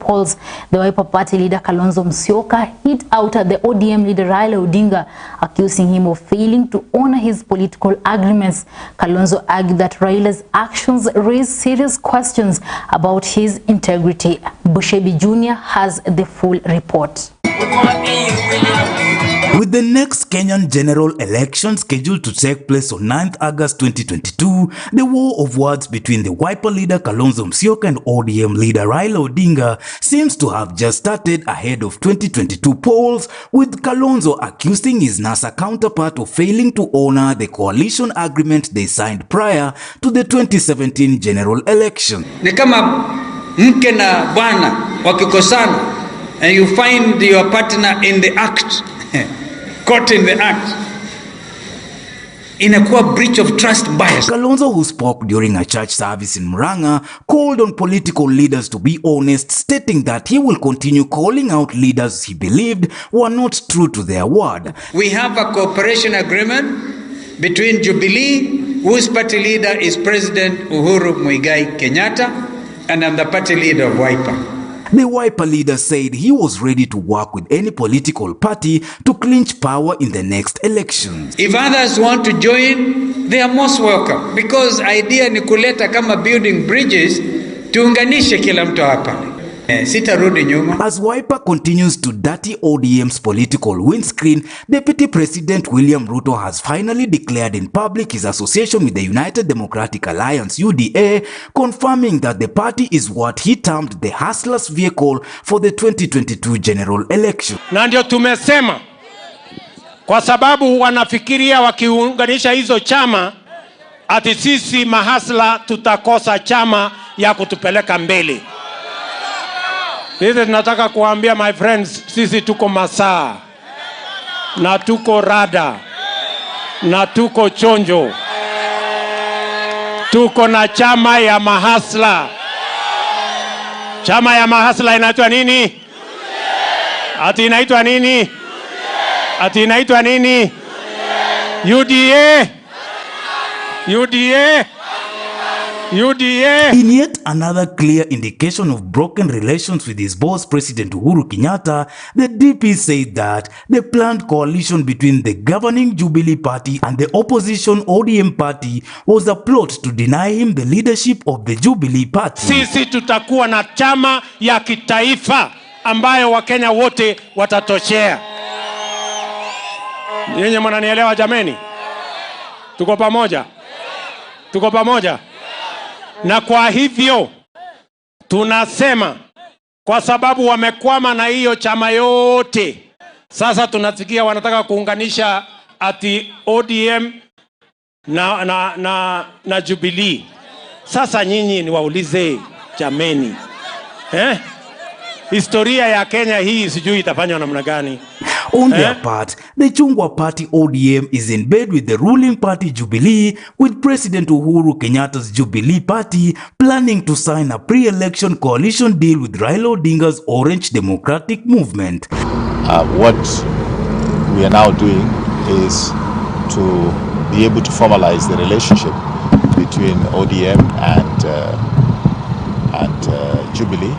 polls. The Wiper Party leader Kalonzo Musyoka hit out at the ODM leader Raila Odinga, accusing him of failing to honor his political agreements. Kalonzo argued that Raila's actions raise serious questions about his integrity. Bushebi Jr. has the full report. With the next Kenyan general election scheduled to take place on 9th August 2022, the war of words between the Wiper leader Kalonzo Musyoka and ODM leader Raila Odinga seems to have just started ahead of 2022 polls, with Kalonzo accusing his NASA counterpart of failing to honor the coalition agreement they signed prior to the 2017 general election. Ni kama mke na bwana wakikosana and you find your partner in the act, caught in the act, inakuwa breach of trust bias. Kalonzo, who spoke during a church service in Murang'a, called on political leaders to be honest, stating that he will continue calling out leaders he believed were not true to their word. We have a cooperation agreement between Jubilee, whose party leader is President Uhuru Muigai Kenyatta, and I'm the party leader of Wiper. The Wiper leader said he was ready to work with any political party to clinch power in the next elections. If others want to join, they are most welcome, because idea ni kuleta kama building bridges, tuunganishe kila mtu hapa. Sitarudi nyuma. As Wiper continues to dirty ODM's political windscreen, Deputy President William Ruto has finally declared in public his association with the United Democratic Alliance (UDA), confirming that the party is what he termed the hustler's vehicle for the 2022 general election. Na ndio tumesema, kwa sababu wanafikiria wakiunganisha hizo chama ati sisi mahasla tutakosa chama ya kutupeleka mbele. Sisi tunataka kuambia my friends, sisi tuko masaa na tuko rada na tuko chonjo. Tuko na chama ya mahasla. Chama ya mahasla inaitwa nini? Ati inaitwa nini? Ati inaitwa nini? UDA. UDA. UDA. In yet another clear indication of broken relations with his boss, President Uhuru Kenyatta, the DP said that the planned coalition between the governing Jubilee Party and the opposition ODM Party was a plot to deny him the leadership of the Jubilee Party. Sisi tutakuwa na chama ya kitaifa ambayo Wakenya wote watatoshea. Yenye mnanielewa jameni? Tuko pamoja? Tuko pamoja? Na kwa hivyo tunasema, kwa sababu wamekwama na hiyo chama yote, sasa tunasikia wanataka kuunganisha ati ODM na Jubilee. Sasa nyinyi niwaulize jameni, historia ya Kenya hii sijui itafanywa namna gani? On their part, the Chungwa Party ODM is in bed with the ruling party Jubilee, with President Uhuru Kenyatta's Jubilee Party planning to sign a pre-election coalition deal with Raila Odinga's Orange Democratic Movement. What we are now doing is to be able to formalize the relationship between ODM and Jubilee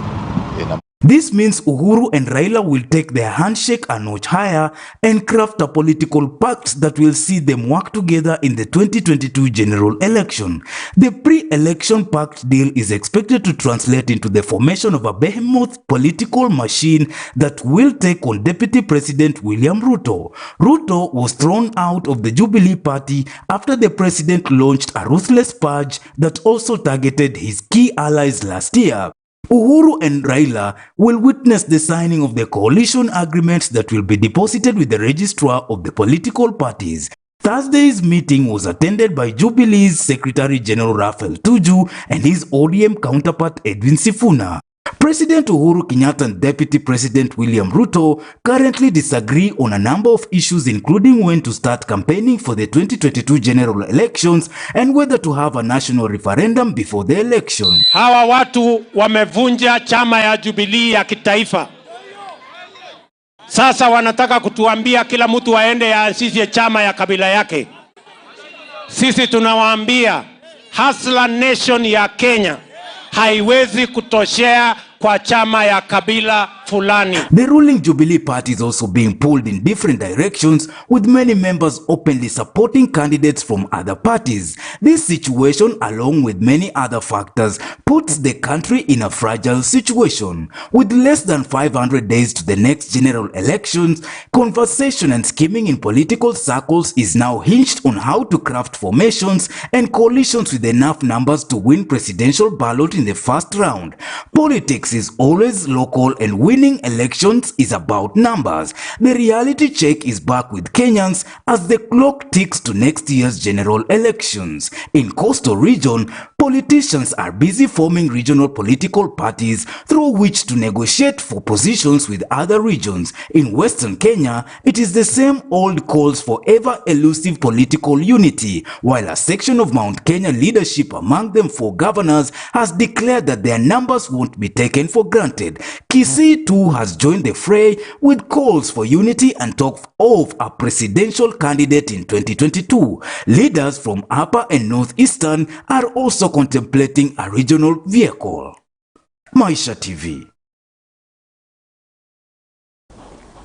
in a This means Uhuru and Raila will take their handshake a notch higher and craft a political pact that will see them work together in the 2022 general election. The pre-election pact deal is expected to translate into the formation of a behemoth political machine that will take on Deputy President William Ruto. Ruto was thrown out of the Jubilee Party after the president launched a ruthless purge that also targeted his key allies last year. Uhuru and Raila will witness the signing of the coalition agreements that will be deposited with the registrar of the political parties. Thursday's meeting was attended by Jubilee's Secretary General Raphael Tuju and his ODM counterpart Edwin Sifuna. President Uhuru Kenyatta and Deputy President William Ruto currently disagree on a number of issues, including when to start campaigning for the 2022 general elections and whether to have a national referendum before the election. Hawa watu wamevunja chama ya Jubilee ya kitaifa. Sasa wanataka kutuambia kila mtu aende aanzishe chama ya kabila yake. Sisi tunawaambia Hustler Nation ya Kenya haiwezi kutoshea kwa chama ya kabila fulani. The ruling Jubilee Party is also being pulled in different directions, with many members openly supporting candidates from other parties. This situation, along with many other factors, puts the country in a fragile situation. With less than 500 days to the next general elections, conversation and scheming in political circles is now hinged on how to craft formations and coalitions with enough numbers to win presidential ballot in the first round. Politics is always local, and winning elections is about numbers. The reality check is back with Kenyans as the clock ticks to next year's general elections. In coastal region, politicians are busy forming regional political parties through which to negotiate for positions with other regions. In Western Kenya, it is the same old calls for ever elusive political unity, while a section of Mount Kenya leadership, among them 4 governors, has declared that their numbers won't be taken for granted. Kisii too has joined the fray with calls for unity and talk of a presidential candidate in 2022. Leaders from Upper and Northeastern are also contemplating a regional vehicle. Maisha TV.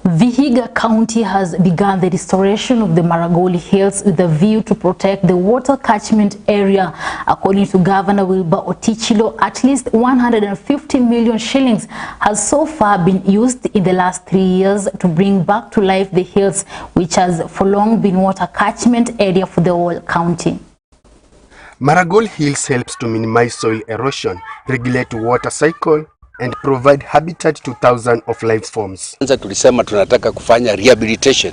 Vihiga County has begun the restoration of the Maragoli Hills with a view to protect the water catchment area. According to Governor Wilbur Otichilo, at least 150 million shillings has so far been used in the last 3 years to bring back to life the hills, which has for long been water catchment area for the whole county. Maragoli Hills helps to minimize soil erosion, regulate water cycle, and provide habitat to thousands of life forms. Kwanza tulisema tunataka kufanya rehabilitation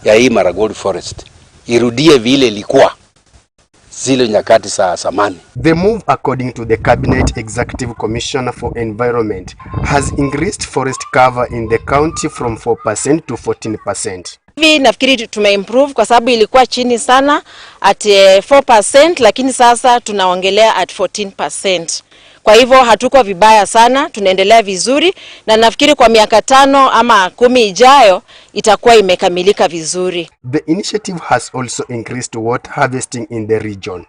ya hii Maragoli Forest, irudie vile ilikuwa zile nyakati za zamani. The move, according to the Cabinet Executive Commissioner for Environment, has increased forest cover in the county from 4% to 14%. Hivi nafikiri tumeimprove kwa sababu ilikuwa chini sana at 4%, lakini sasa tunaongelea at 14%. Kwa hivyo hatuko vibaya sana, tunaendelea vizuri, na nafikiri kwa miaka 5 ama 10 ijayo itakuwa imekamilika vizuri. The initiative has also increased water harvesting in the region.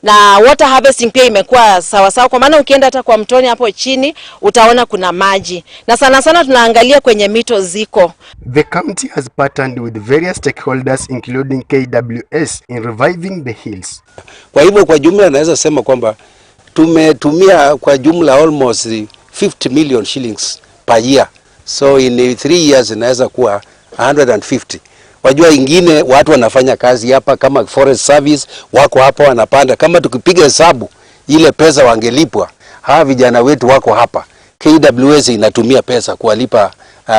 Na water harvesting pia imekuwa sawa sawa, kwa maana ukienda hata kwa mtoni hapo chini utaona kuna maji, na sana sana tunaangalia kwenye mito ziko. The county has partnered with various stakeholders including KWS in reviving the hills. Kwa hivyo kwa jumla naweza sema kwamba tumetumia kwa jumla almost 50 million shillings per year. So in 3 years inaweza kuwa 150. Wajua ingine watu wanafanya kazi hapa kama forest service wako hapa wanapanda. Kama tukipiga hesabu ile pesa wangelipwa, hawa vijana wetu wako hapa. KWS inatumia pesa kuwalipa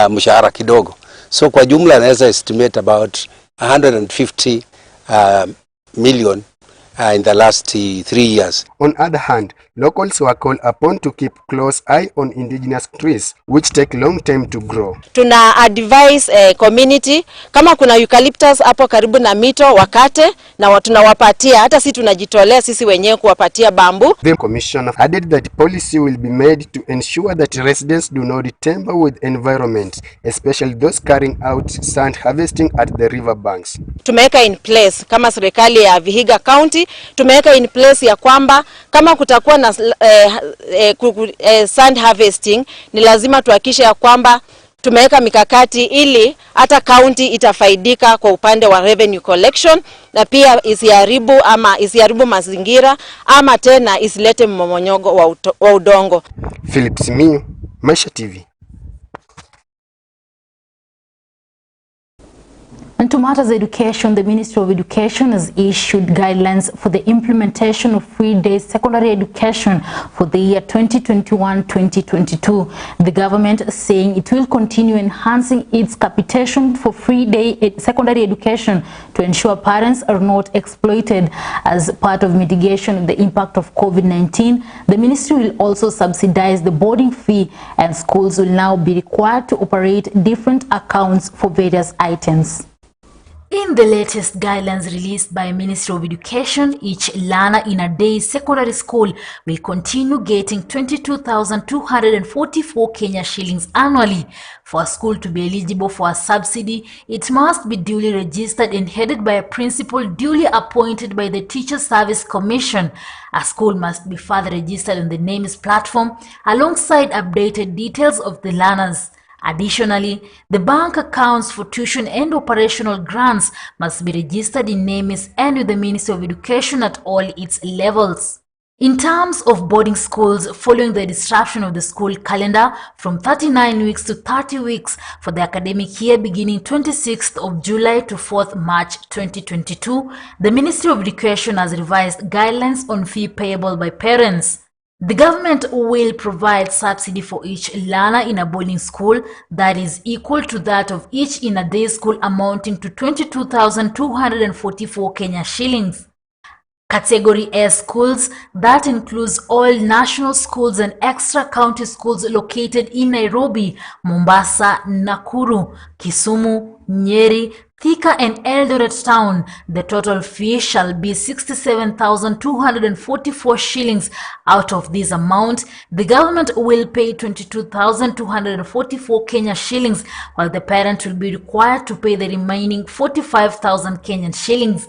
mshahara kidogo. So kwa jumla naweza estimate about 150 million in the last 3 years. On other hand, locals were called upon to keep close eye on indigenous trees which take long time to grow. Tuna advise community kama kuna eucalyptus hapo karibu na mito wakate, na tunawapatia, hata sisi tunajitolea sisi wenyewe kuwapatia bamboo. The commissioner added that policy will be made to ensure that residents do not tamper with environment, especially those carrying out sand harvesting at the river banks. Tumeweka in place kama serikali ya Vihiga County, tumeweka in place ya kwamba kama kutakuwa na sand harvesting, ni lazima tuhakikishe ya kwamba tumeweka mikakati ili hata county itafaidika kwa upande wa revenue collection, na pia isiharibu mazingira ama tena isilete mmomonyoko wa udongo. Philip Simiyu, Maisha TV. And to matters education, the Ministry of Education has issued guidelines for the implementation of free-day secondary education for the year 2021-2022. The government is saying it will continue enhancing its capitation for free-day secondary education to ensure parents are not exploited. As part of mitigation of the impact of COVID-19, the ministry will also subsidize the boarding fee, and schools will now be required to operate different accounts for various items. In the latest guidelines released by Ministry of Education, each learner in a day secondary school will continue getting 22,244 Kenya shillings annually. For a school to be eligible for a subsidy, it must be duly registered and headed by a principal duly appointed by the Teacher Service Commission. A school must be further registered on the NAMES platform alongside updated details of the learners. Additionally, the bank accounts for tuition and operational grants must be registered in NAMES and with the Ministry of Education at all its levels. In terms of boarding schools, following the disruption of the school calendar from 39 weeks to 30 weeks for the academic year beginning 26th of July to 4th March 2022, the Ministry of Education has revised guidelines on fee payable by parents. The government will provide subsidy for each learner in a boarding school that is equal to that of each in a day school, amounting to 22,244 Kenya shillings. Category S schools, that includes all national schools and extra county schools located in Nairobi, Mombasa, Nakuru, Kisumu, Nyeri, Thika and Eldoret town. The total fee shall be 67,244 shillings. Out of this amount, the government will pay 22,244 Kenya shillings, while the parent will be required to pay the remaining 45,000 Kenyan shillings.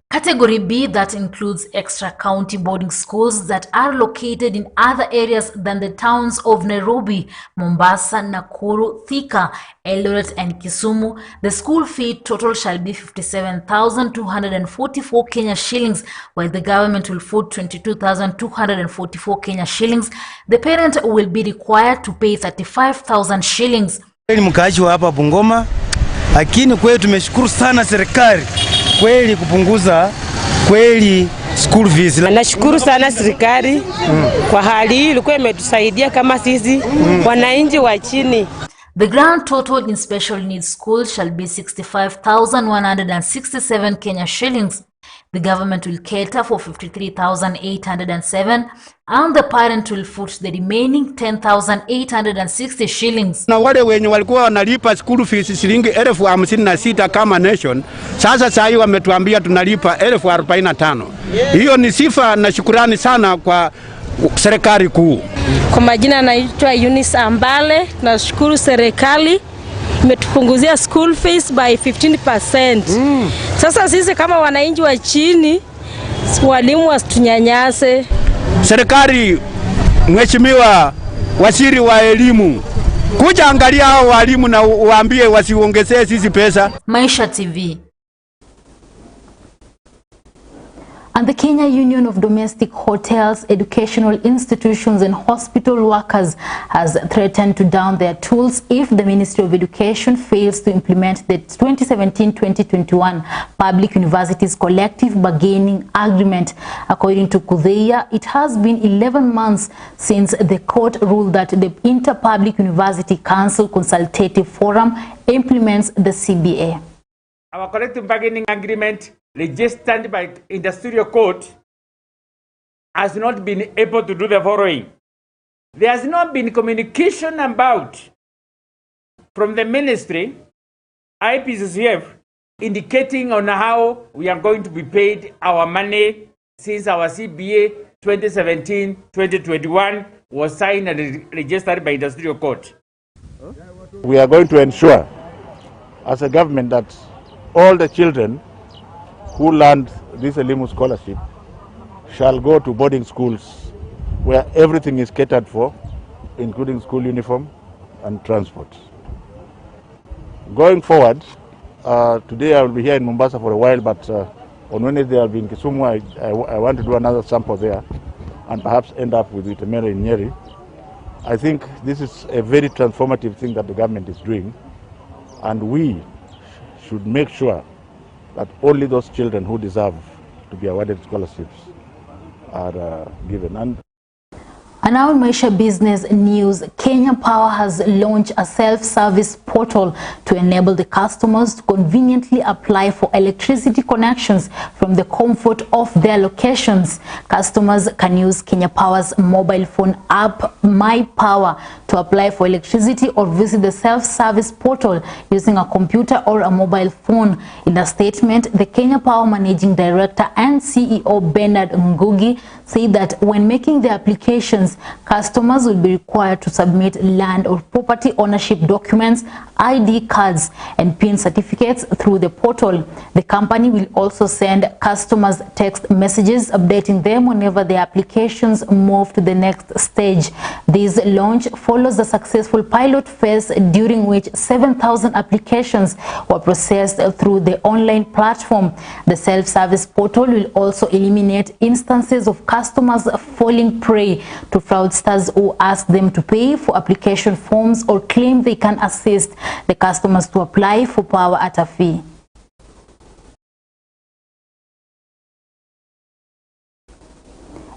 Category B, that includes extra county boarding schools that are located in other areas than the towns of Nairobi, Mombasa, Nakuru, Thika, Eldoret and Kisumu. The school fee total shall be 57,244 Kenya shillings, while the government will foot 22,244 Kenya shillings. The parent will be required to pay 35,000 shillings. Ni mkaaji wa hapa Bungoma, lakini kwetu tumeshukuru sana serikali kweli kupunguza kweli school fees. Nashukuru sana serikali kwa hali hii, ilikuwa imetusaidia kama sisi wananchi wa chini. The grand total in special needs schools shall be 65,167 Kenya shillings. The government will cater for 53,807 and the parent will foot the remaining 10,860 shillings. Na wale wenye walikuwa wanalipa school fees shilingi 56,000 kama nation, sasa saa hii wametuambia tunalipa 45,000. Hiyo ni sifa na shukrani sana kwa serikali kuu. Kwa majina naitwa Eunice Ambale. Nashukuru serikali imetupunguzia school fees by 15%. Sasa sisi kama wananchi wa chini, walimu wasitunyanyase. Serikali, mheshimiwa waziri wa elimu, kuja angalia hao walimu na waambie wasiongezee sisi pesa. Maisha TV. And the Kenya Union of Domestic Hotels, Educational Institutions and Hospital Workers has threatened to down their tools if the Ministry of Education fails to implement the 2017-2021 Public Universities Collective Bargaining Agreement. According to Kudeya, it has been 11 months since the court ruled that the Inter-Public University Council Consultative Forum implements the CBA. Our collective bargaining agreement registered by industrial court has not been able to do the following. There has not been communication about from the ministry, IPCCF, indicating on how we are going to be paid our money since our CBA 2017-2021 was signed and registered by industrial court. We are going to ensure as a government that all the children who learned this Elimu scholarship shall go to boarding schools where everything is catered for, including school uniform and transport. Going forward, today I will be here in Mombasa for a while, but on Wednesday I'll be in Kisumu. I want to do another sample there and perhaps end up with Itemere in Nyeri. I think this is a very transformative thing that the government is doing, and we should make sure that only those children who deserve to be awarded scholarships are given. And now in Maisha Business News, Kenya Power has launched a self-service portal to enable the customers to conveniently apply for electricity connections from the comfort of their locations. Customers can use Kenya Power's mobile phone app, My Power, to apply for electricity or visit the self-service portal using a computer or a mobile phone. In a statement, the Kenya Power Managing Director and CEO Bernard Ngugi said that when making the applications, customers will be required to submit land or property ownership documents, ID cards, and PIN certificates through the portal. The company will also send customers text messages updating them whenever their applications move to the next stage. This launch follows the successful pilot phase during which 7,000 applications were processed through the online platform. The self-service portal will also eliminate instances of customers falling prey to fraudsters who ask them to pay for application forms or claim they can assist the customers to apply for power at a fee.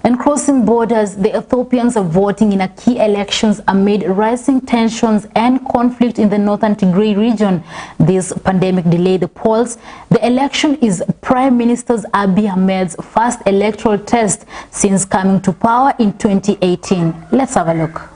And crossing borders, the Ethiopians are voting in a key elections amid rising tensions and conflict in the northern Tigray region. This pandemic delayed the polls. The election is Prime Minister Abiy Ahmed's first electoral test since coming to power in 2018. Let's have a look.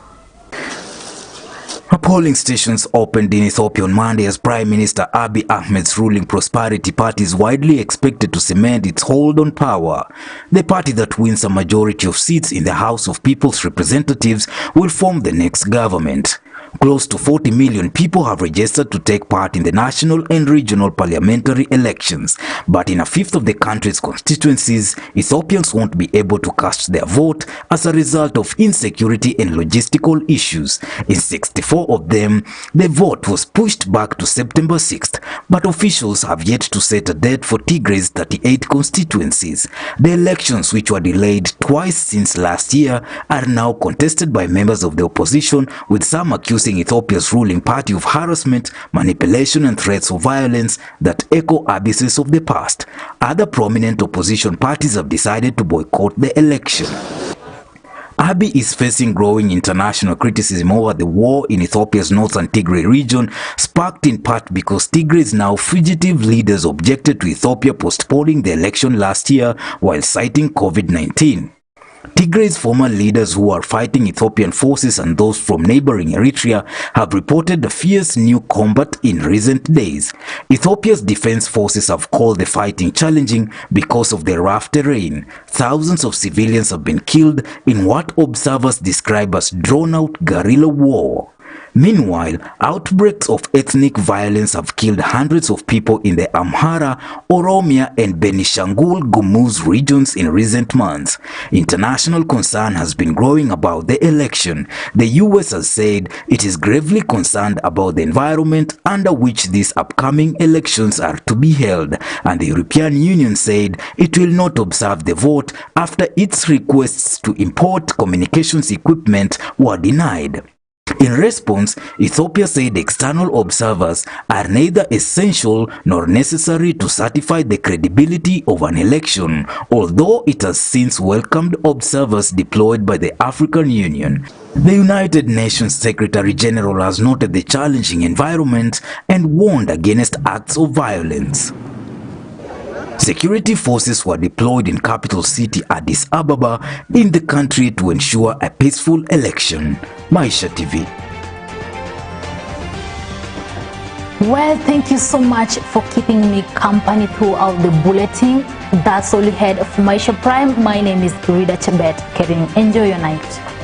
Polling stations opened in Ethiopia on Monday as Prime Minister Abiy Ahmed's ruling Prosperity Party is widely expected to cement its hold on power. The party that wins a majority of seats in the House of People's Representatives will form the next government. Close to 40 million people have registered to take part in the national and regional parliamentary elections, but in a fifth of the country's constituencies, Ethiopians won't be able to cast their vote as a result of insecurity and logistical issues. In 64 of them, the vote was pushed back to September 6th, but officials have yet to set a date for Tigray's 38 constituencies. The elections, which were delayed twice since last year, are now contested by members of the opposition, with some accusing Ethiopia's ruling party of harassment, manipulation and threats of violence that echo abysses of the past. Other prominent opposition parties have decided to boycott the election. Abiy is facing growing international criticism over the war in Ethiopia's northern Tigray region, sparked in part because Tigray's now fugitive leaders objected to Ethiopia postponing the election last year while citing COVID-19. Tigray's former leaders who are fighting Ethiopian forces and those from neighboring Eritrea have reported a fierce new combat in recent days. Ethiopia's defense forces have called the fighting challenging because of the rough terrain. Thousands of civilians have been killed in what observers describe as drawn-out guerrilla war. Meanwhile, outbreaks of ethnic violence have killed hundreds of people in the Amhara, Oromia and Benishangul Gumuz regions in recent months. International concern has been growing about the election. The US has said it is gravely concerned about the environment under which these upcoming elections are to be held, and the European Union said it will not observe the vote after its requests to import communications equipment were denied. In response, Ethiopia said external observers are neither essential nor necessary to certify the credibility of an election, although it has since welcomed observers deployed by the African Union. The United Nations Secretary General has noted the challenging environment and warned against acts of violence. Security forces were deployed in capital city Addis Ababa in the country to ensure a peaceful election. Maisha TV. Well, thank you so much for keeping me company throughout the bulletin. That's all you had for Maisha Prime. My name is Rida Chebet. Enjoy your night.